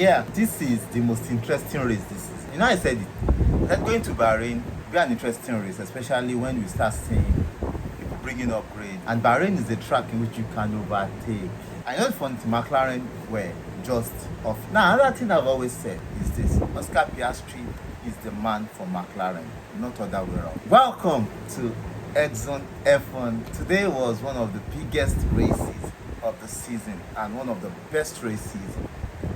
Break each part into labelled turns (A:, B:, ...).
A: Yeah, this is the most interesting race this is. You know, I said it. That going to Bahrain will be an interesting race, especially when we start seeing people bringing upgrades. And Bahrain is a track in which you can overtake. I know from McLaren were just off. Now, another thing I've always said is this: Oscar Piastri is the man for McLaren, not other way around. Welcome to Exxon F1. Today was one of the biggest races of the season and one of the best races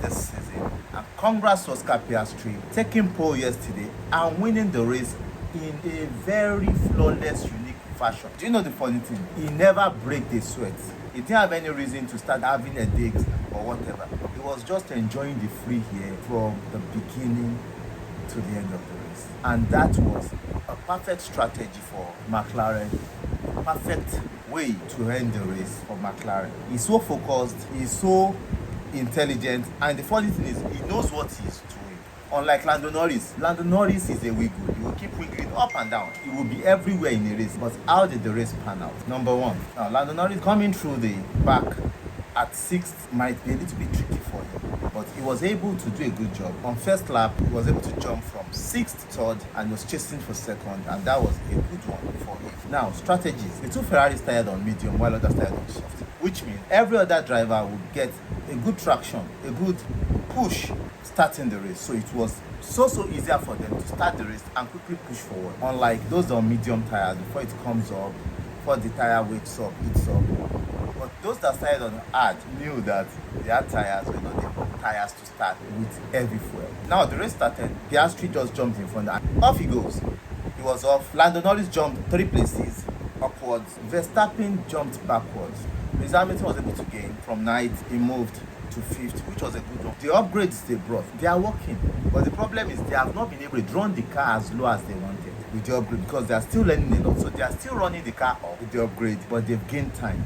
A: this season. And congrats to Oscar Piastri taking pole yesterday and winning the race in a very flawless, unique fashion. Do you know the funny thing? He never break the sweat. He didn't have any reason to start having headaches or whatever. He was just enjoying the free here from the beginning to the end of the race. And that was a perfect strategy for McLaren. Perfect way to end the race for McLaren. He's so focused, he's so intelligent, and the funny thing is he knows what he's doing. Unlike Lando Norris is a wiggle. He will keep wiggling up and down. He will be everywhere in a race. But how did the race pan out? Number one, now Lando Norris coming through the back at 6th might be a little bit tricky for him, but he was able to do a good job. On first lap, he was able to jump from 6th to 3rd and was chasing for 2nd, and that was a good one for him. Now, strategies. The two Ferraris tired on medium while others tired on soft, which means every other driver would get a good traction, a good push starting the race. So it was so easier for them to start the race and quickly push forward. Unlike those on medium tires, before it comes up, before the tire wakes up, heats up. But those that started on hard knew that their tires were not the tires to start with heavy fuel. Now the race started, Piastri just jumped in front and off he goes. He was off. Lando Norris jumped 3 places upwards. Verstappen jumped backwards. Lewis Hamilton was able to gain from 9th, he moved to 5th, which was a good one. The upgrades they brought, they are working. But the problem is they have not been able to run the car as low as they wanted with the upgrade, because they are still learning a lot. So they are still running the car up with the upgrade, but they've gained time.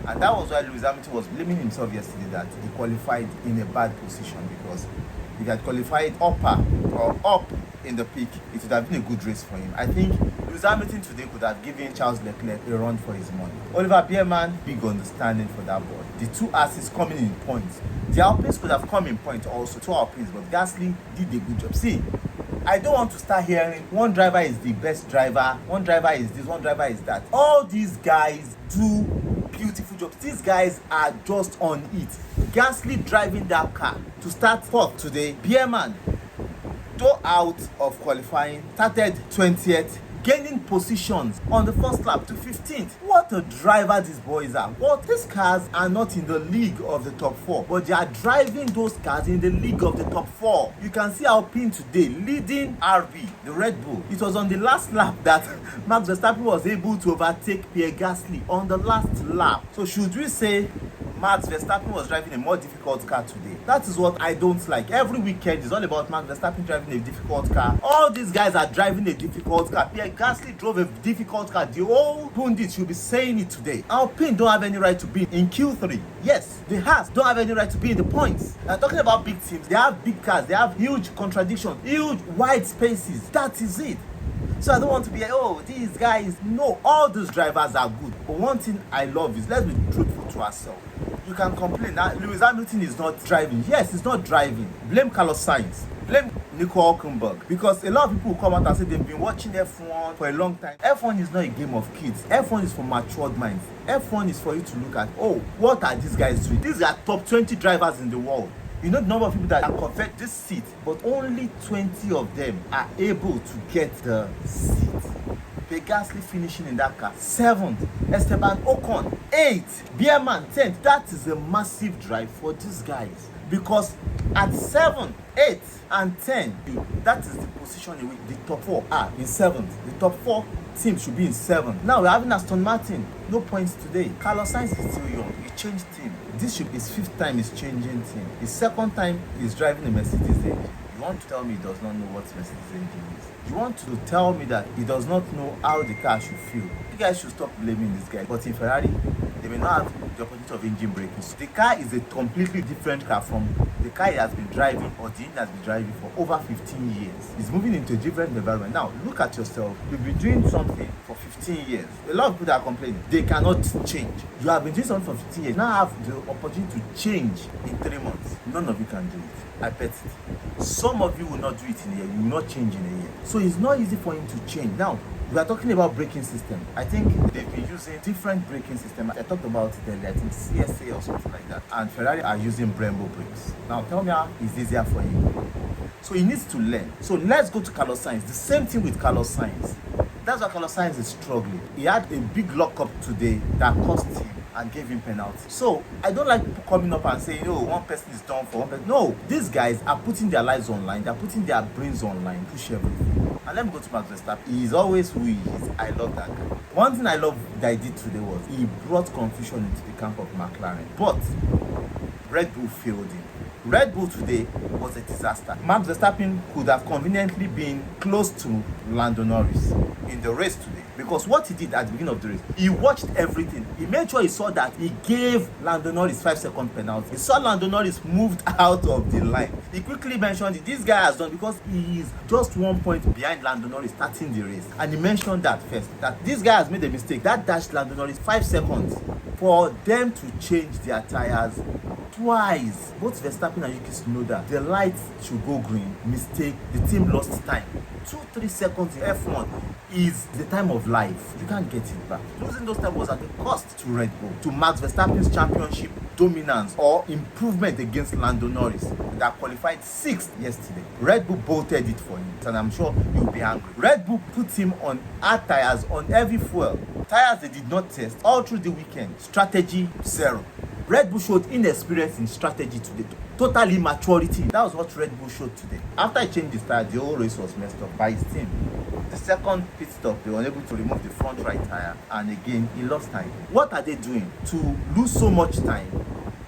A: And that was why Lewis Hamilton was blaming himself yesterday that he qualified in a bad position, because if he had qualified upper or up in the peak, it would have been a good race for him. I think Lewis Hamilton today could have given Charles Leclerc a run for his money. Oliver Bierman, big understanding for that boy. The two asses coming in points. The Alpines could have come in points also, 2 Alpines, but Gasly did a good job. See, I don't want to start hearing one driver is the best driver, one driver is this, one driver is that. All these guys do beautiful jobs. These guys are just on it. Gasly driving that car to start 4th today. Bierman, though out of qualifying, started 20th, gaining positions on the first lap to 15th. What a driver these boys are. What? These cars are not in the league of the top 4, but they are driving those cars in the league of the top 4. You can see Alpine today leading RB, the Red Bull. It was on the last lap that Max Verstappen was able to overtake Pierre Gasly on the last lap. So should we say Max Verstappen was driving a more difficult car today? That is what I don't like. Every weekend is all about Max Verstappen driving a difficult car. All these guys are driving a difficult car. Pierre Gasly drove a difficult car. The whole pundit should be saying it today. Alpine don't have any right to be in Q3. Yes, the Haas don't have any right to be in the points. I'm talking about big teams. They have big cars. They have huge contradictions, huge wide spaces. That is it. So I don't want to be like, oh, these guys. No, all those drivers are good. But one thing I love is, let's be truthful to ourselves. You can complain that Lewis Hamilton is not driving. Yes, he's not driving. Blame Carlos Sainz. Blame Nico Hülkenberg. Because a lot of people will come out and say they've been watching F1 for a long time. F1 is not a game of kids. F1 is for matured minds. F1 is for you to look at, oh, what are these guys doing? These are top 20 drivers in the world. You know the number of people that can convert this seat, but only 20 of them are able to get the seat. Gasly finishing in that car 7th, Esteban Ocon 8th, Bierman 10th. That is a massive drive for these guys, because at 7th, 8th and 10th, that is the position in which the top 4 are in 7th. The top 4 teams should be in 7th. Now we're having Aston Martin, no points today. Carlos Sainz is still young. He changed team. This should be his 5th time he's changing team. His 2nd time he's driving a Mercedes engine. You want to tell me he does not know what Mercedes engine is? You want to tell me that he does not know how the car should feel? You guys should stop blaming this guy. But in Ferrari, they may not have the opportunity of engine braking. So the car is a completely different car from the car he has been driving, or the engine has been driving for over 15 years. He's moving into a different environment. Now, look at yourself. You've been doing something for 15 years. A lot of people that are complaining, they cannot change. You have been doing something for 15 years. Now have the opportunity to change in 3 months. None of you can do it. I bet it. Some of you will not do it in a year. You will not change in a year. So it's not easy for him to change. Now, we are talking about braking system. I think they've been using different braking system. I talked about it earlier, I think CSA or something like that. And Ferrari are using Brembo brakes. Now tell me how it's easier for him. So he needs to learn. So let's go to Carlos Sainz. The same thing with Carlos Sainz. That's why Carlos Sainz is struggling. He had a big lockup today that cost him and gave him penalty. So I don't like people coming up and saying, oh, one person is done for one person. No, these guys are putting their lives online. They're putting their brains online, push everything. And let me go to Max Verstappen. He is always who he is. I love that guy. One thing I love that he did today was he brought confusion into the camp of McLaren. But Red Bull failed him. Red Bull today was a disaster. Max Verstappen could have conveniently been close to Lando Norris in the race today, because what he did at the beginning of the race, he watched everything. He made sure he saw that he gave Lando Norris 5-second penalty. He saw Lando Norris moved out of the line. He quickly mentioned it. This guy has done, because he is just 1 point behind Lando Norris starting the race. And he mentioned that first, that this guy has made a mistake. That dashed Lando Norris 5 seconds for them to change their tires twice. Both Verstappen and Yuki Tsunoda, the lights should go green. Mistake. The team lost time. 2-3 seconds in F1 is the time of life. You can't get it back. Losing those time was at the cost to Red Bull, to Max Verstappen's championship dominance or improvement against Lando Norris that qualified 6th yesterday. Red Bull bolted it for him, and I'm sure he'll be angry. Red Bull put him on hard tires, on heavy fuel. Tires they did not test all through the weekend. Strategy zero. Red Bull showed inexperience in strategy today. Total immaturity. That was what Red Bull showed today. After he changed his tire, the whole race was messed up by his team. The second pit stop, they were unable to remove the front right tire, and again, he lost time. What are they doing to lose so much time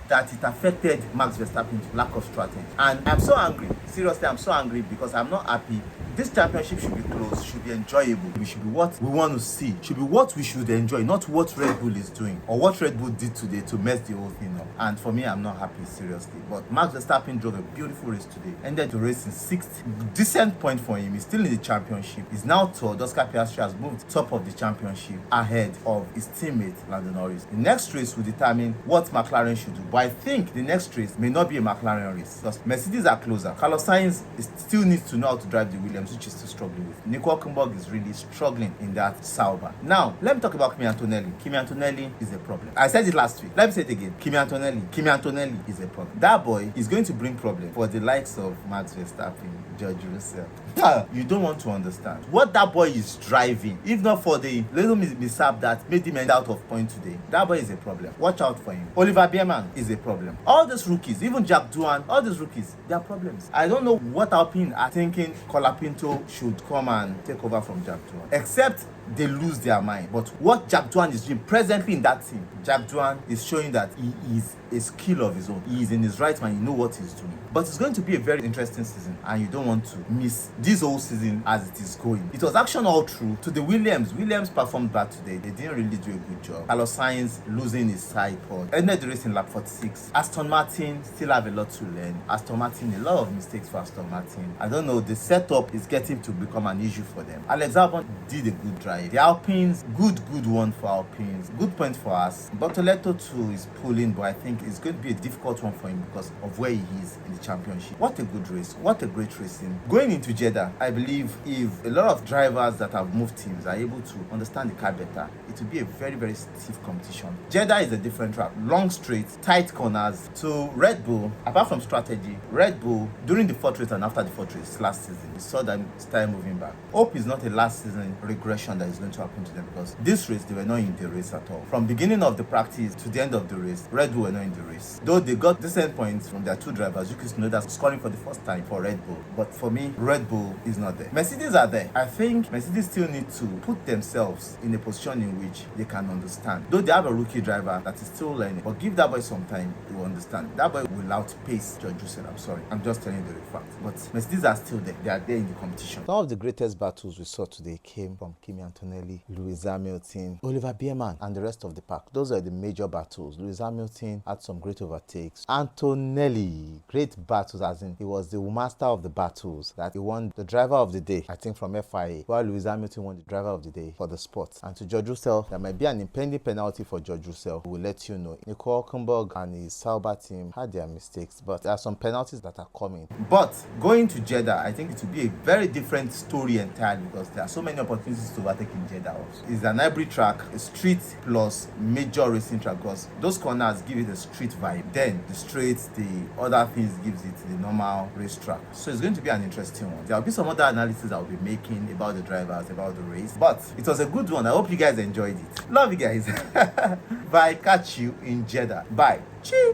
A: that it affected Max Verstappen's lack of strategy? And I'm so angry. Seriously, I'm so angry because I'm not happy. This championship should be close, should be enjoyable. It should be what we want to see. Should be what we should enjoy, not what Red Bull is doing or what Red Bull did today to mess the whole thing up. And for me, I'm not happy, seriously. But Max Verstappen drove a beautiful race today. Ended the race in 6th. Decent point for him. He's still in the championship. He's now third. Oscar Piastri has moved top of the championship ahead of his teammate Lando Norris. The next race will determine what McLaren should do. But I think the next race may not be a McLaren race, because Mercedes are closer. Carlos Sainz still needs to know how to drive the Williams, which is still struggling with. Nico Hülkenberg is really struggling in that Sauber. Now, let me talk about Kimi Antonelli. Kimi Antonelli is a problem. I said it last week. Let me say it again. Kimi Antonelli is a problem. That boy is going to bring problem for the likes of Max Verstappen, George Russell. You don't want to understand what that boy is driving. If not for the little mishap that made him end out of point today, that boy is a problem. Watch out for him. Oliver Bierman is a problem. All these rookies, even Jack Doohan, all these rookies, they are problems. I don't know what Alpine are thinking Colapinto should come and take over from Jack Doohan, except they lose their mind. But what Jack Doohan is doing presently in that team, Jack Doohan is showing that he is a skill of his own. He is in his right mind. He knows what he's doing. But it's going to be a very interesting season, and you don't want to miss this whole season as it is going. It was action all through to the Williams. Williams performed bad today. They didn't really do a good job. Carlos Sainz losing his side pod. Ended the race in lap 46. Aston Martin still have a lot to learn. Aston Martin, a lot of mistakes for Aston Martin. I don't know. The setup is getting to become an issue for them. Alex Albon did a good drive. The Alpines, good one for Alpines. Good point for us. Bortoleto too is pulling, but I think it's going to be a difficult one for him because of where he is in the championship. What a good race. What a great racing. Going into Jeddah, I believe if a lot of drivers that have moved teams are able to understand the car better, it will be a very stiff competition. Jeddah is a different track. Long straight, tight corners. So Red Bull, apart from strategy, Red Bull, during the fourth race and after the fourth race last season, we saw them start moving back. Hope is not a last season regression that is going to happen to them, because this race, they were not in the race at all. From beginning of the practice to the end of the race, Red Bull were not in the race. Though they got decent points from their two drivers, Yuki Tsunoda scoring for the first time for Red Bull. But for me, Red Bull is not there. Mercedes are there. I think Mercedes still need to put themselves in a position in which they can understand. Though they have a rookie driver that is still learning, but give that boy some time, he will understand. That boy will outpace George Russell. I'm sorry. I'm just telling you the fact. But Mercedes are still there. They are there in the competition. Some of the greatest battles we saw today came from Kimi Antonelli, Lewis Hamilton, Oliver Bierman, and the rest of the pack. Those are the major battles. Lewis Hamilton had some great overtakes. Antonelli, great battles, as in he was the master of the battles, that he won the driver of the day, I think from FIA, while Lewis Hamilton won the driver of the day for the sport. And to George Russell, there might be an impending penalty for George Russell. We'll let you know. Nico Hülkenberg and his Sauber team had their mistakes, but there are some penalties that are coming. But going to Jeddah, I think it will be a very different story entirely, because there are so many opportunities to overtake in Jeddah also. It's an hybrid track, a street plus major racing track, because those corners give it a street vibe. Then the straights, the other things gives it the normal race track. So it's going to be an interesting one. There will be some other analysis I'll be making about the drivers, about the race. But it was a good one. I hope you guys enjoyed it. Love you guys. Bye. Catch you in Jeddah. Bye. Cheers.